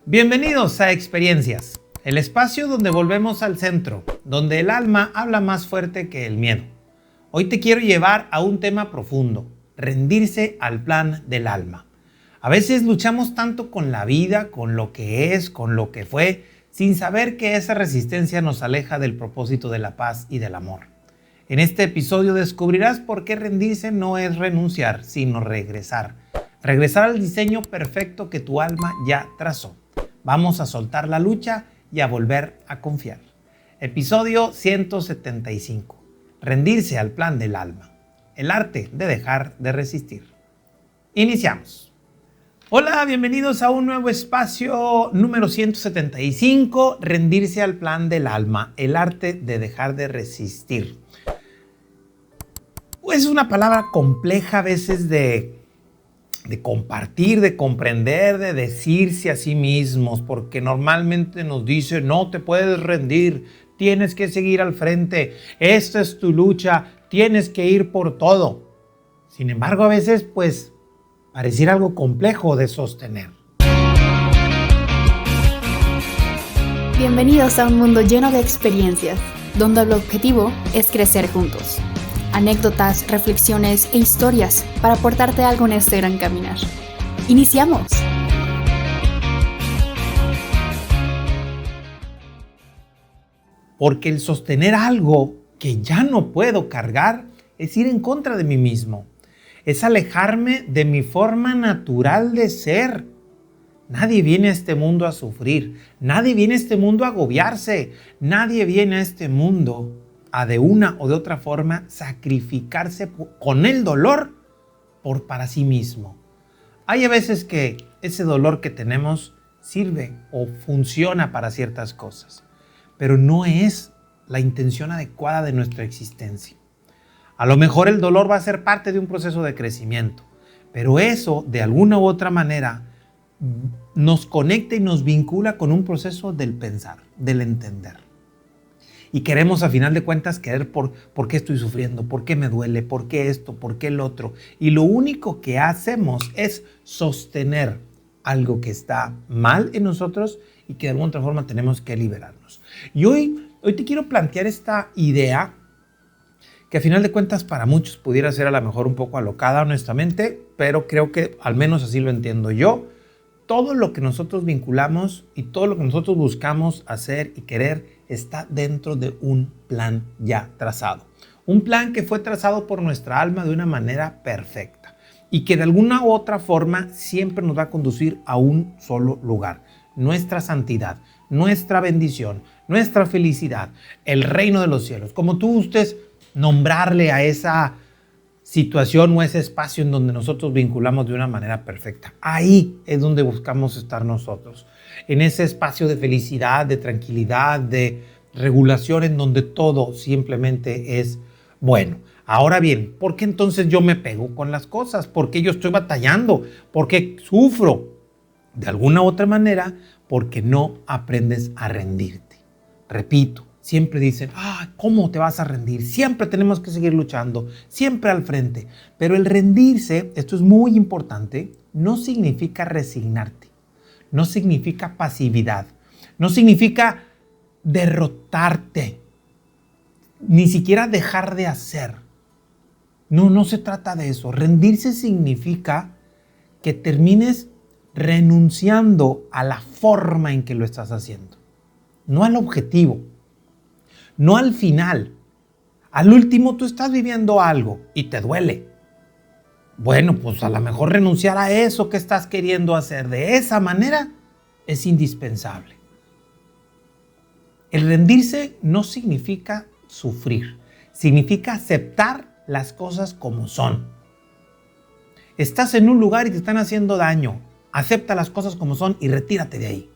Bienvenidos a Experiencias, el espacio donde volvemos al centro, donde el alma habla más fuerte que el miedo. Hoy te quiero llevar a un tema profundo, rendirse al plan del alma. A veces luchamos tanto con la vida, con lo que es, con lo que fue, sin saber que esa resistencia nos aleja del propósito de la paz y del amor. En este episodio descubrirás por qué rendirse no es renunciar, sino regresar. Regresar al diseño perfecto que tu alma ya trazó. Vamos a soltar la lucha y a volver a confiar. Episodio 175. Rendirse al plan del alma. El arte de dejar de resistir. Iniciamos. Hola, bienvenidos a un nuevo espacio número 175. Rendirse al plan del alma. El arte de dejar de resistir. Es una palabra compleja a veces de compartir, de comprender, de decirse a sí mismos, porque normalmente nos dice, no te puedes rendir, tienes que seguir al frente, esta es tu lucha, tienes que ir por todo. Sin embargo, a veces, pareciera algo complejo de sostener. Bienvenidos a un mundo lleno de experiencias, donde el objetivo es crecer juntos. Anécdotas, reflexiones e historias para aportarte algo en este gran caminar. ¡Iniciamos! Porque el sostener algo que ya no puedo cargar es ir en contra de mí mismo. Es alejarme de mi forma natural de ser. Nadie viene a este mundo a sufrir. Nadie viene a este mundo a agobiarse. Nadie viene a este mundo a de una o de otra forma sacrificarse con el dolor para sí mismo. Hay a veces que ese dolor que tenemos sirve o funciona para ciertas cosas, pero no es la intención adecuada de nuestra existencia. A lo mejor el dolor va a ser parte de un proceso de crecimiento, pero eso de alguna u otra manera nos conecta y nos vincula con un proceso del pensar, del entender. Y queremos a final de cuentas querer por qué estoy sufriendo, por qué me duele, por qué esto, por qué el otro. Y lo único que hacemos es sostener algo que está mal en nosotros y que de alguna otra forma tenemos que liberarnos. Y hoy te quiero plantear esta idea que a final de cuentas para muchos pudiera ser a lo mejor un poco alocada honestamente, pero creo que al menos así lo entiendo yo. Todo lo que nosotros vinculamos y todo lo que nosotros buscamos hacer y querer está dentro de un plan ya trazado. Un plan que fue trazado por nuestra alma de una manera perfecta y que de alguna u otra forma siempre nos va a conducir a un solo lugar. Nuestra santidad, nuestra bendición, nuestra felicidad, el reino de los cielos. Como tú gustes nombrarle a esa situación o ese espacio en donde nosotros vinculamos de una manera perfecta. Ahí es donde buscamos estar nosotros. En ese espacio de felicidad, de tranquilidad, de regulación en donde todo simplemente es bueno. Ahora bien, ¿por qué entonces yo me pego con las cosas? ¿Por qué yo estoy batallando? ¿Por qué sufro? De alguna u otra manera, porque no aprendes a rendirte. Repito. Siempre dicen, ¿cómo te vas a rendir? Siempre tenemos que seguir luchando, siempre al frente. Pero el rendirse, esto es muy importante, no significa resignarte, no significa pasividad, no significa derrotarte, ni siquiera dejar de hacer. No se trata de eso. Rendirse significa que termines renunciando a la forma en que lo estás haciendo, no al objetivo. No al final. Al último tú estás viviendo algo y te duele. Bueno, pues a lo mejor renunciar a eso que estás queriendo hacer de esa manera es indispensable. El rendirse no significa sufrir. Significa aceptar las cosas como son. Estás en un lugar y te están haciendo daño. Acepta las cosas como son y retírate de ahí.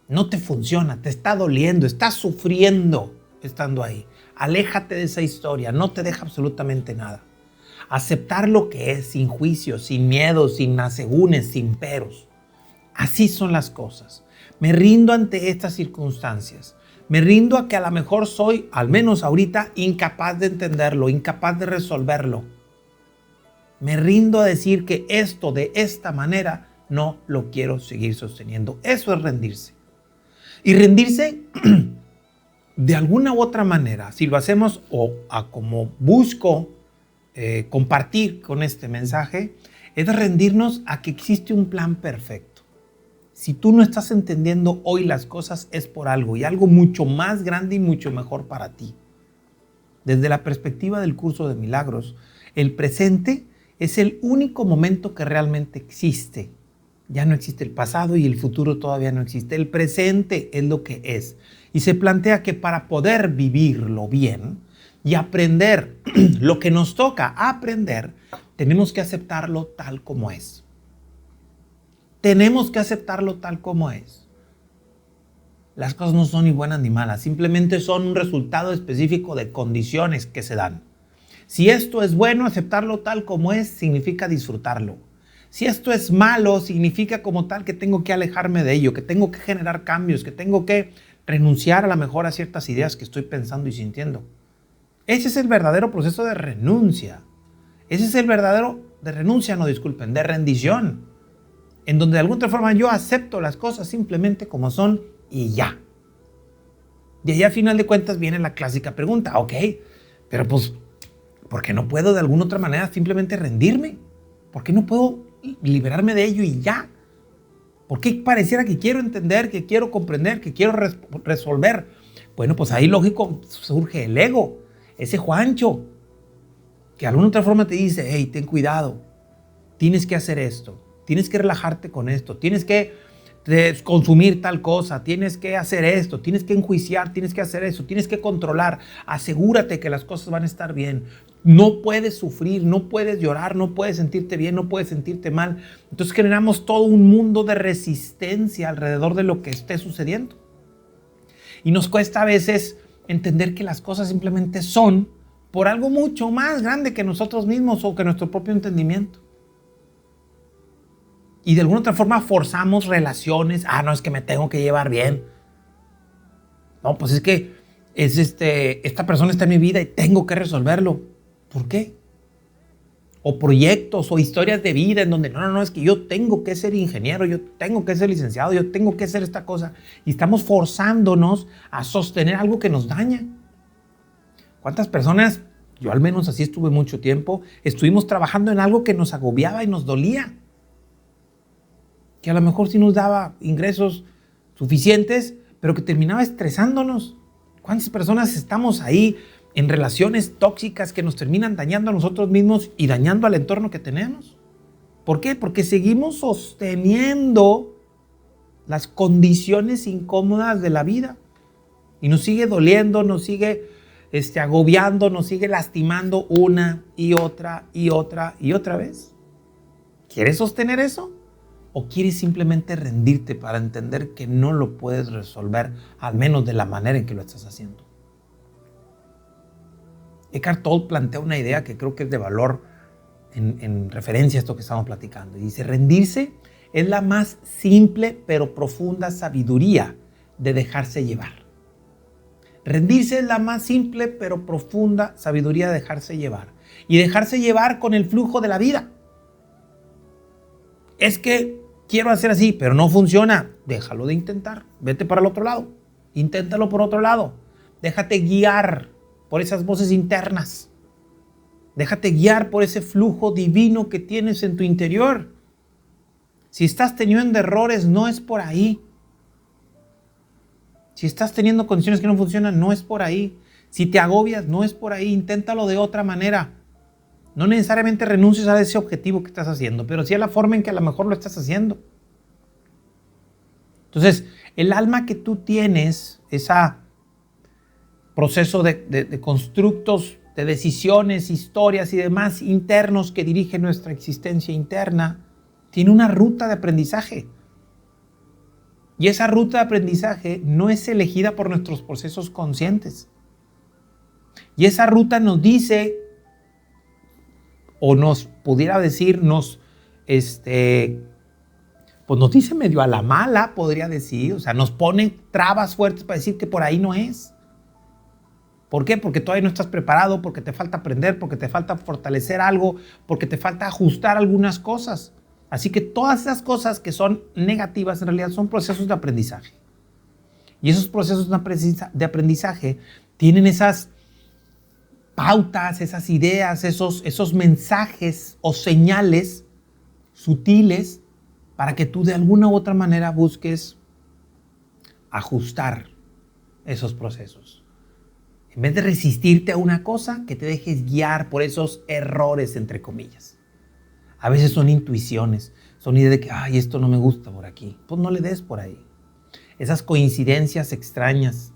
No te funciona, te está doliendo, estás sufriendo estando ahí. Aléjate de esa historia, no te deja absolutamente nada. Aceptar lo que es, sin juicio, sin miedo, sin asegúnes, sin peros. Así son las cosas. Me rindo ante estas circunstancias. Me rindo a que a lo mejor soy, al menos ahorita, incapaz de entenderlo, incapaz de resolverlo. Me rindo a decir que esto de esta manera no lo quiero seguir sosteniendo. Eso es rendirse. Y rendirse de alguna u otra manera, si lo hacemos o a como busco compartir con este mensaje, es rendirnos a que existe un plan perfecto. Si tú no estás entendiendo hoy las cosas es por algo y algo mucho más grande y mucho mejor para ti. Desde la perspectiva del curso de milagros, el presente es el único momento que realmente existe. Ya no existe el pasado y el futuro todavía no existe. El presente es lo que es. Y se plantea que para poder vivirlo bien y aprender lo que nos toca aprender, tenemos que aceptarlo tal como es. Tenemos que aceptarlo tal como es. Las cosas no son ni buenas ni malas, simplemente son un resultado específico de condiciones que se dan. Si esto es bueno, aceptarlo tal como es significa disfrutarlo. Si esto es malo, significa como tal que tengo que alejarme de ello, que tengo que generar cambios, que tengo que renunciar a lo mejor a ciertas ideas que estoy pensando y sintiendo. Ese es el verdadero proceso de renuncia. Ese es el verdadero de rendición. En donde de alguna otra forma yo acepto las cosas simplemente como son y ya. Y ahí a final de cuentas viene la clásica pregunta, ok, pero pues, ¿por qué no puedo de alguna otra manera simplemente rendirme? ¿Por qué no puedo liberarme de ello y ya? ¿Por qué pareciera que quiero entender, que quiero comprender, que quiero resolver? Bueno, pues ahí lógico surge el ego, ese Juancho, que de alguna otra forma te dice, hey, ten cuidado, tienes que hacer esto, tienes que relajarte con esto, tienes que consumir tal cosa, tienes que hacer esto, tienes que enjuiciar, tienes que hacer eso, tienes que controlar, asegúrate que las cosas van a estar bien. No puedes sufrir, no puedes llorar, no puedes sentirte bien, no puedes sentirte mal. Entonces generamos todo un mundo de resistencia alrededor de lo que esté sucediendo. Y nos cuesta a veces entender que las cosas simplemente son por algo mucho más grande que nosotros mismos o que nuestro propio entendimiento. Y de alguna otra forma forzamos relaciones. No, es que me tengo que llevar bien. No, pues es que esta persona está en mi vida y tengo que resolverlo. ¿Por qué? O proyectos o historias de vida en donde no, es que yo tengo que ser ingeniero, yo tengo que ser licenciado, yo tengo que hacer esta cosa. Y estamos forzándonos a sostener algo que nos daña. ¿Cuántas personas, yo al menos así estuve mucho tiempo, estuvimos trabajando en algo que nos agobiaba y nos dolía? Que a lo mejor sí nos daba ingresos suficientes, pero que terminaba estresándonos. ¿Cuántas personas estamos ahí en relaciones tóxicas que nos terminan dañando a nosotros mismos y dañando al entorno que tenemos? ¿Por qué? Porque seguimos sosteniendo las condiciones incómodas de la vida y nos sigue doliendo, nos sigue agobiando, nos sigue lastimando una y otra y otra y otra vez. ¿Quieres sostener eso? ¿O quieres simplemente rendirte para entender que no lo puedes resolver, al menos de la manera en que lo estás haciendo? Eckhart Tolle plantea una idea que creo que es de valor en referencia a esto que estamos platicando. Y dice, rendirse es la más simple pero profunda sabiduría de dejarse llevar. Rendirse es la más simple pero profunda sabiduría de dejarse llevar. Y dejarse llevar con el flujo de la vida. Es que quiero hacer así, pero no funciona. Déjalo de intentar. Vete para el otro lado. Inténtalo por otro lado. Déjate guiar por esas voces internas. Déjate guiar por ese flujo divino que tienes en tu interior. Si estás teniendo errores, no es por ahí. Si estás teniendo condiciones que no funcionan, no es por ahí. Si te agobias, no es por ahí. Inténtalo de otra manera. No necesariamente renuncies a ese objetivo que estás haciendo, pero sí a la forma en que a lo mejor lo estás haciendo. Entonces, el alma que tú tienes, ese proceso de constructos, de decisiones, historias y demás internos que dirigen nuestra existencia interna, tiene una ruta de aprendizaje. Y esa ruta de aprendizaje no es elegida por nuestros procesos conscientes. Y esa ruta nos dice, o nos pudiera decir, nos dice medio a la mala, podría decir, o sea, nos pone trabas fuertes para decir que por ahí no es. ¿Por qué? Porque todavía no estás preparado, porque te falta aprender, porque te falta fortalecer algo, porque te falta ajustar algunas cosas. Así que todas esas cosas que son negativas en realidad son procesos de aprendizaje. Y esos procesos de aprendizaje tienen esas pautas, esas ideas, esos mensajes o señales sutiles para que tú de alguna u otra manera busques ajustar esos procesos. En vez de resistirte a una cosa, que te dejes guiar por esos errores, entre comillas. A veces son intuiciones, son ideas de que, ay, esto no me gusta por aquí. Pues no le des por ahí. Esas coincidencias extrañas,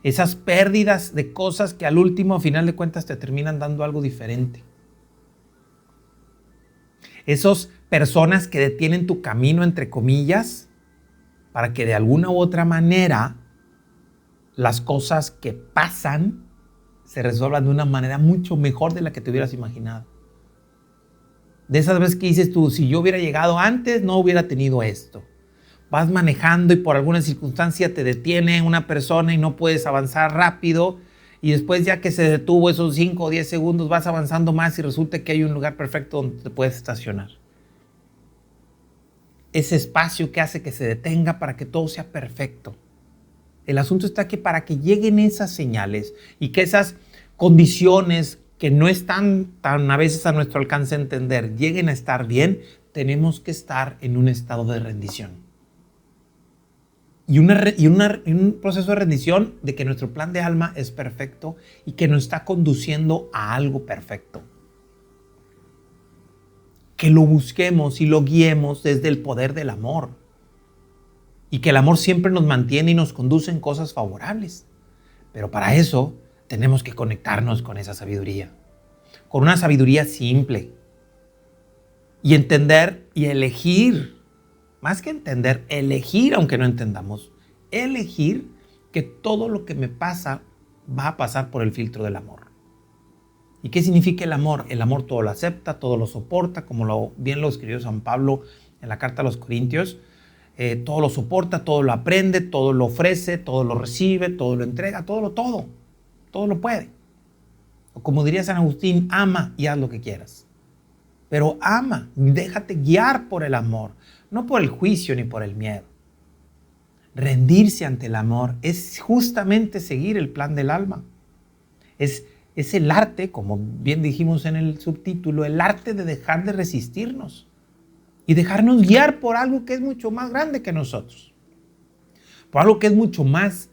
esas pérdidas de cosas que al último, a final de cuentas, te terminan dando algo diferente. Esas personas que detienen tu camino, entre comillas, para que de alguna u otra manera las cosas que pasan se resuelvan de una manera mucho mejor de la que te hubieras imaginado. De esas veces que dices tú, si yo hubiera llegado antes, no hubiera tenido esto. Vas manejando y por alguna circunstancia te detiene una persona y no puedes avanzar rápido, y después ya que se detuvo esos 5 o 10 segundos vas avanzando más y resulta que hay un lugar perfecto donde te puedes estacionar. Ese espacio que hace que se detenga para que todo sea perfecto. El asunto está que para que lleguen esas señales y que esas condiciones que no están tan a veces a nuestro alcance entender lleguen a estar bien, tenemos que estar en un estado de rendición. Y un proceso de rendición de que nuestro plan de alma es perfecto y que nos está conduciendo a algo perfecto. Que lo busquemos y lo guiemos desde el poder del amor. Y que el amor siempre nos mantiene y nos conduce en cosas favorables. Pero para eso tenemos que conectarnos con esa sabiduría. Con una sabiduría simple. Y entender y elegir. Más que entender, elegir aunque no entendamos. Elegir que todo lo que me pasa va a pasar por el filtro del amor. ¿Y qué significa el amor? El amor todo lo acepta, todo lo soporta, como bien lo escribió San Pablo en la carta a los Corintios. Todo lo soporta, todo lo aprende, todo lo ofrece, todo lo recibe, todo lo entrega, todo lo puede. O como diría San Agustín, ama y haz lo que quieras. Pero ama, déjate guiar por el amor, no por el juicio ni por el miedo. Rendirse ante el amor es justamente seguir el plan del alma. Es el arte, como bien dijimos en el subtítulo, el arte de dejar de resistirnos y dejarnos guiar por algo que es mucho más grande que nosotros, por algo que es mucho más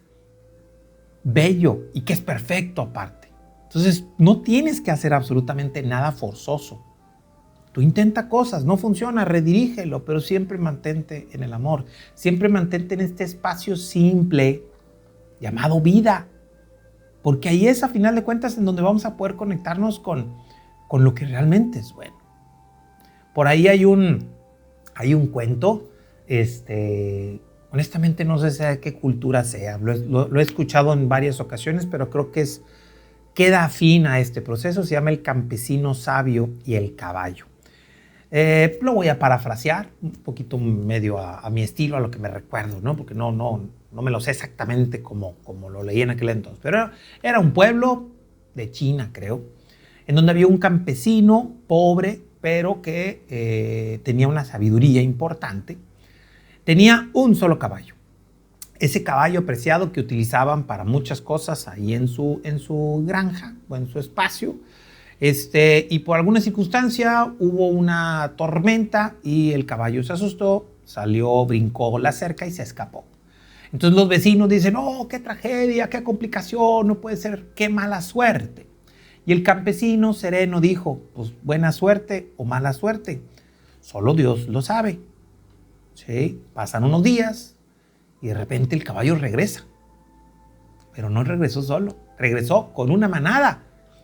bello y que es perfecto aparte. Entonces no tienes que hacer absolutamente nada forzoso. Tú intenta cosas, no funciona, redirígelo, pero siempre mantente en el amor. Siempre mantente en este espacio simple llamado vida. Porque ahí es, a final de cuentas, en donde vamos a poder conectarnos con lo que realmente es bueno. Por ahí hay un cuento, honestamente no sé de qué cultura sea, lo he escuchado en varias ocasiones, pero creo que queda afín a este proceso. Se llama El campesino sabio y el caballo. Lo voy a parafrasear un poquito medio a mi estilo, a lo que me recuerdo, ¿no? Porque no me lo sé exactamente como lo leí en aquel entonces. Pero era un pueblo de China, creo, en donde había un campesino pobre, pero que tenía una sabiduría importante. Tenía un solo caballo. Ese caballo preciado que utilizaban para muchas cosas ahí en su granja o en su espacio. Y por alguna circunstancia hubo una tormenta y el caballo se asustó, salió, brincó la cerca y se escapó. Entonces los vecinos dicen, oh, qué tragedia, qué complicación, no puede ser, qué mala suerte. Y el campesino sereno dijo, pues buena suerte o mala suerte, solo Dios lo sabe. ¿Sí? Pasan unos días y de repente el caballo regresa. Pero no regresó solo, regresó con una manada.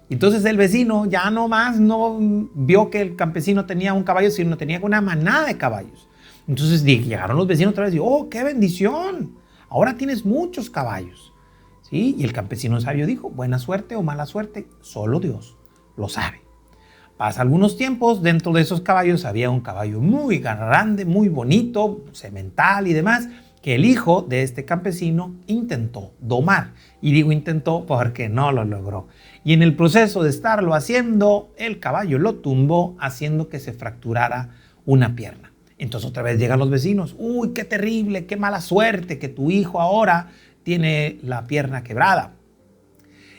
Entonces el vecino ya no vio que el campesino tenía un caballo, sino tenía una manada de caballos. Entonces llegaron los vecinos otra vez y ¡oh, qué bendición! Ahora tienes muchos caballos. ¿Sí? Y el campesino sabio dijo, buena suerte o mala suerte, solo Dios lo sabe. Pasa algunos tiempos, dentro de esos caballos había un caballo muy grande, muy bonito, semental y demás, que el hijo de este campesino intentó domar. Y digo intentó porque no lo logró. Y en el proceso de estarlo haciendo, el caballo lo tumbó, haciendo que se fracturara una pierna. Entonces otra vez llegan los vecinos. Uy, qué terrible, qué mala suerte que tu hijo ahora tiene la pierna quebrada.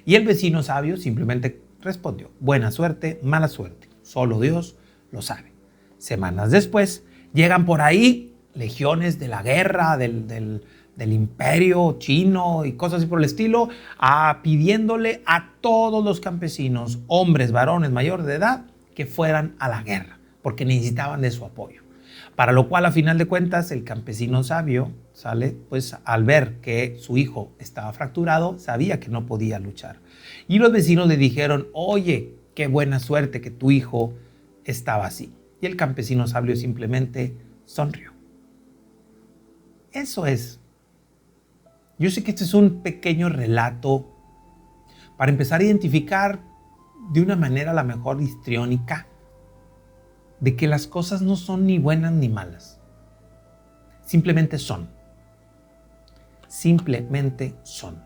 Y el vecino sabio simplemente respondió, buena suerte, mala suerte, solo Dios lo sabe. Semanas después llegan por ahí legiones de la guerra, del imperio chino y cosas así por el estilo, pidiéndole a todos los campesinos, hombres, varones, mayores de edad, que fueran a la guerra, porque necesitaban de su apoyo. Para lo cual, a final de cuentas, el campesino sabio sale, pues al ver que su hijo estaba fracturado, sabía que no podía luchar. Y los vecinos le dijeron, oye, qué buena suerte que tu hijo estaba así. Y el campesino sabio simplemente sonrió. Eso es. Yo sé que este es un pequeño relato para empezar a identificar de una manera a lo mejor histriónica de que las cosas no son ni buenas ni malas. Simplemente son. Simplemente son.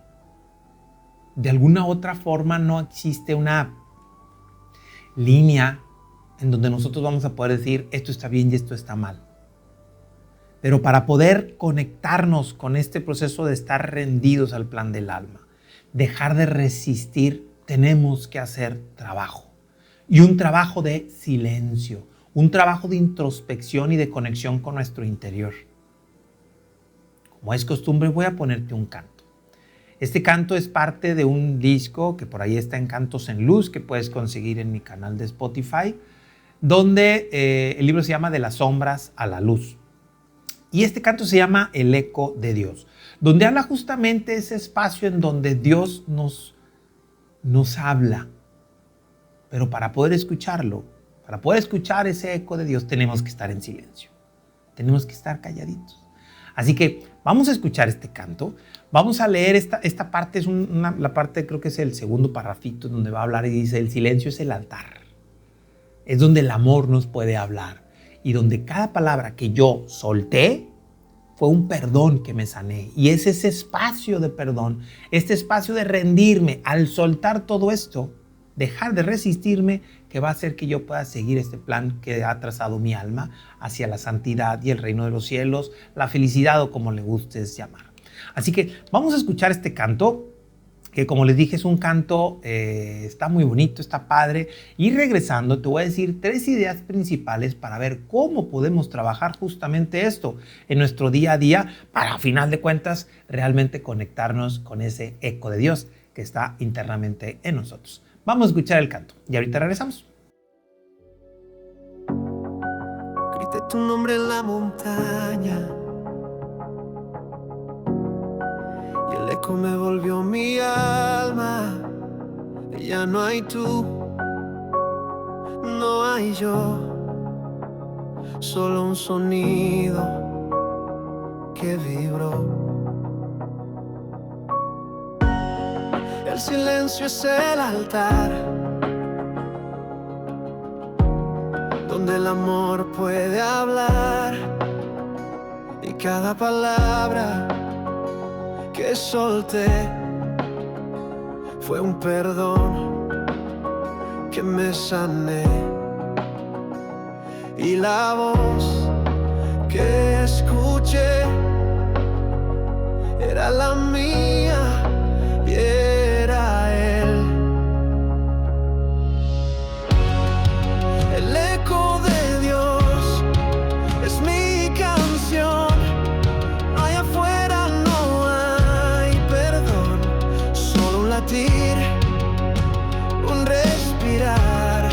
De alguna otra forma no existe una línea en donde nosotros vamos a poder decir esto está bien y esto está mal. Pero para poder conectarnos con este proceso de estar rendidos al plan del alma, dejar de resistir, tenemos que hacer trabajo. Y un trabajo de silencio, un trabajo de introspección y de conexión con nuestro interior. Como es costumbre, voy a ponerte un canto. Este canto es parte de un disco que por ahí está en Cantos en Luz, que puedes conseguir en mi canal de Spotify, donde el libro se llama De las sombras a la luz. Y este canto se llama El eco de Dios, donde habla justamente ese espacio en donde Dios nos habla. Pero para poder escucharlo, para poder escuchar ese eco de Dios, tenemos que estar en silencio. Tenemos que estar calladitos. Así que vamos a escuchar este canto. Vamos a leer esta parte, es la parte, creo que es el segundo parrafito, donde va a hablar y dice, el silencio es el altar. Es donde el amor nos puede hablar. Y donde cada palabra que yo solté fue un perdón que me sané. Y es ese espacio de perdón, este espacio de rendirme, al soltar todo esto, dejar de resistirme, que va a hacer que yo pueda seguir este plan que ha trazado mi alma hacia la santidad y el reino de los cielos, la felicidad o como le gustes llamar. Así que vamos a escuchar este canto, que como les dije es un canto, está muy bonito, está padre. Y regresando te voy a decir 3 ideas principales para ver cómo podemos trabajar justamente esto en nuestro día a día para, a final de cuentas, realmente conectarnos con ese eco de Dios que está internamente en nosotros. Vamos a escuchar el canto y ahorita regresamos. Grité tu nombre en la montaña y el eco me volvió mi alma. Ya no hay tú, no hay yo, solo un sonido que vibró. El silencio es el altar donde el amor puede hablar, y cada palabra que solté fue un perdón que me sané. Y la voz que escuché era la mía y era él. El eco de Dios es mi canción. Allá afuera no hay perdón, solo un latir, un respirar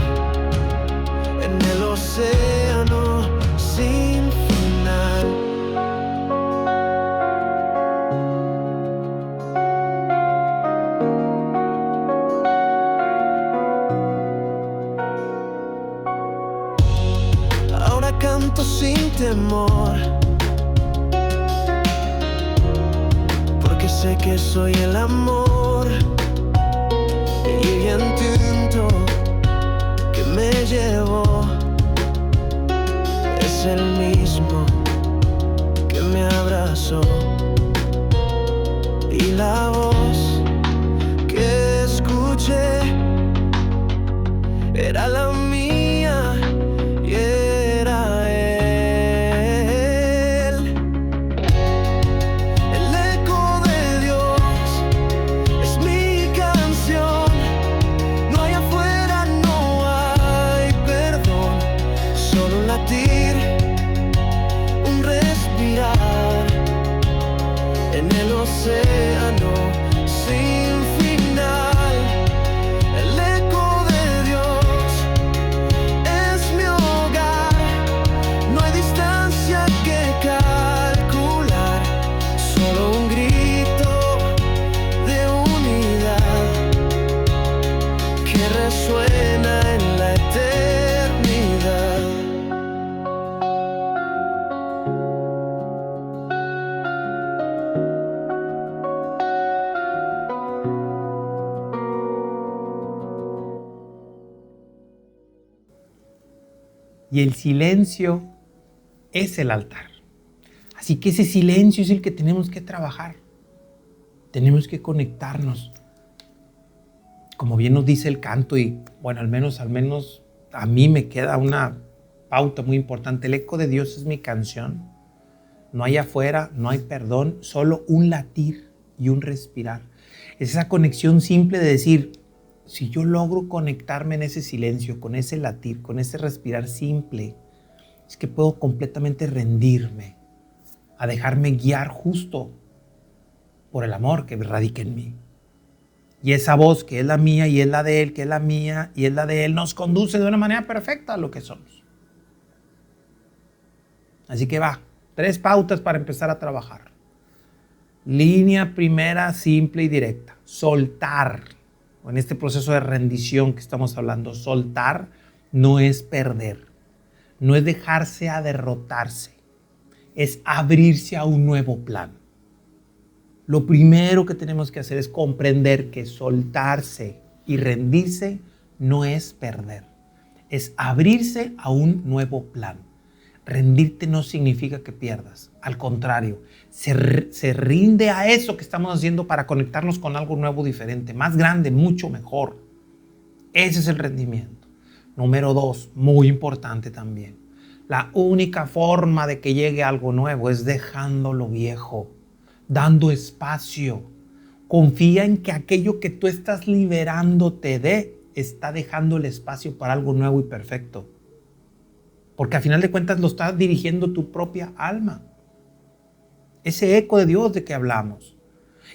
en el océano sin final. Ahora canto sin temor, porque sé que soy el amor, y el viento que me llevó es el mismo que me abrazó. Y la voz que escuché era la mía y era él. océano sin final. El eco de Dios es mi hogar. No hay distancia que calcular, solo un grito de unidad que resuena en la eternidad. Y el silencio es el altar. Así que ese silencio es el que tenemos que trabajar. Tenemos que conectarnos. Como bien nos dice el canto, y bueno, al menos a mí me queda una pauta muy importante. El eco de Dios es mi canción. No hay afuera, no hay perdón, solo un latir y un respirar. Es esa conexión simple de decir, si yo logro conectarme en ese silencio, con ese latir, con ese respirar simple, es que puedo completamente rendirme a dejarme guiar justo por el amor que radica en mí. Y esa voz que es la mía y es la de Él, que es la mía y es la de Él, nos conduce de una manera perfecta a lo que somos. Así que 3 pautas para empezar a trabajar. Línea primera, simple y directa. Soltar. En este proceso de rendición que estamos hablando, soltar no es perder, no es dejarse a derrotarse, es abrirse a un nuevo plan. Lo primero que tenemos que hacer es comprender que soltarse y rendirse no es perder, es abrirse a un nuevo plan. Rendirte no significa que pierdas, al contrario, se rinde a eso que estamos haciendo para conectarnos con algo nuevo, diferente, más grande, mucho mejor. Ese es el rendimiento. Número 2, muy importante también. La única forma de que llegue algo nuevo es dejando lo viejo, dando espacio. Confía en que aquello que tú estás liberándote está dejando el espacio para algo nuevo y perfecto. Porque al final de cuentas lo está dirigiendo tu propia alma. Ese eco de Dios de que hablamos.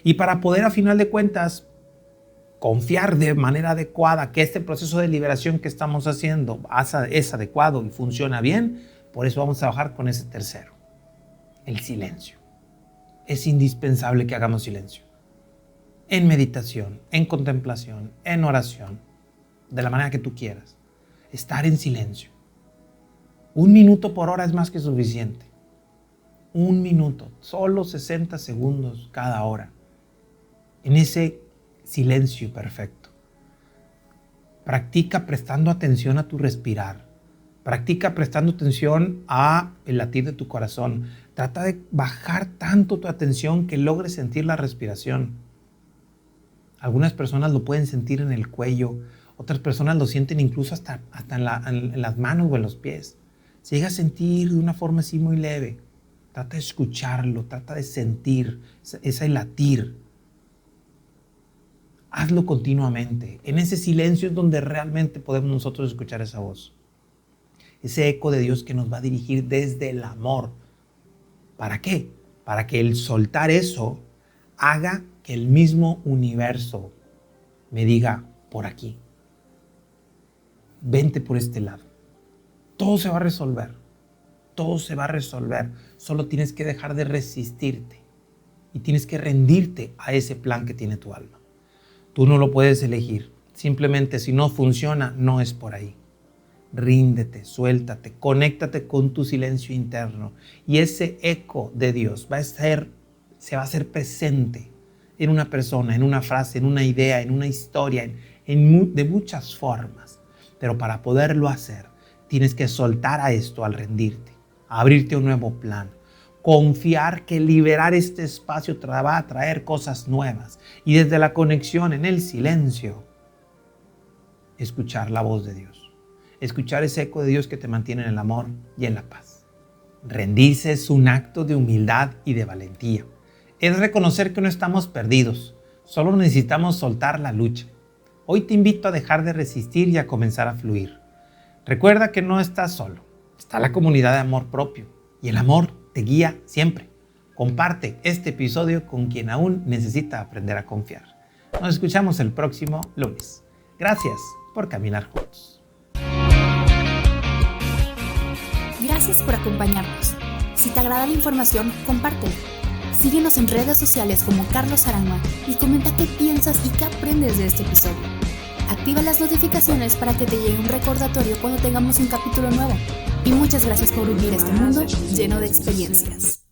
Y para poder a final de cuentas confiar de manera adecuada que este proceso de liberación que estamos haciendo es adecuado y funciona bien, por eso vamos a trabajar con ese tercero, el silencio. Es indispensable que hagamos silencio. En meditación, en contemplación, en oración, de la manera que tú quieras. Estar en silencio. 1 minuto por hora es más que suficiente. 1 minuto, solo 60 segundos cada hora. En ese silencio perfecto. Practica prestando atención a tu respirar. Practica prestando atención a el latir de tu corazón. Trata de bajar tanto tu atención que logres sentir la respiración. Algunas personas lo pueden sentir en el cuello. Otras personas lo sienten incluso hasta en las manos o en los pies. Se llega a sentir de una forma así muy leve. Trata de escucharlo, trata de sentir ese latir. Hazlo continuamente. En ese silencio es donde realmente podemos nosotros escuchar esa voz. Ese eco de Dios que nos va a dirigir desde el amor. ¿Para qué? Para que el soltar eso haga que el mismo universo me diga, por aquí. Vente por este lado. Todo se va a resolver. Todo se va a resolver. Solo tienes que dejar de resistirte. Y tienes que rendirte a ese plan que tiene tu alma. Tú no lo puedes elegir. Simplemente si no funciona, no es por ahí. Ríndete, suéltate, conéctate con tu silencio interno. Y ese eco de Dios se va a hacer presente en una persona, en una frase, en una idea, en una historia, de muchas formas. Pero para poderlo hacer, tienes que soltar a esto al rendirte, abrirte a un nuevo plan. Confiar que liberar este espacio te va a traer cosas nuevas. Y desde la conexión en el silencio, escuchar la voz de Dios. Escuchar ese eco de Dios que te mantiene en el amor y en la paz. Rendirse es un acto de humildad y de valentía. Es reconocer que no estamos perdidos. Solo necesitamos soltar la lucha. Hoy te invito a dejar de resistir y a comenzar a fluir. Recuerda que no estás solo. Está la comunidad de amor propio. Y el amor te guía siempre. Comparte este episodio con quien aún necesita aprender a confiar. Nos escuchamos el próximo lunes. Gracias por caminar juntos. Gracias por acompañarnos. Si te agrada la información, compártela. Síguenos en redes sociales como Carlos Aranma y comenta qué piensas y qué aprendes de este episodio. Activa las notificaciones para que te llegue un recordatorio cuando tengamos un capítulo nuevo. Y muchas gracias por vivir este mundo lleno de experiencias.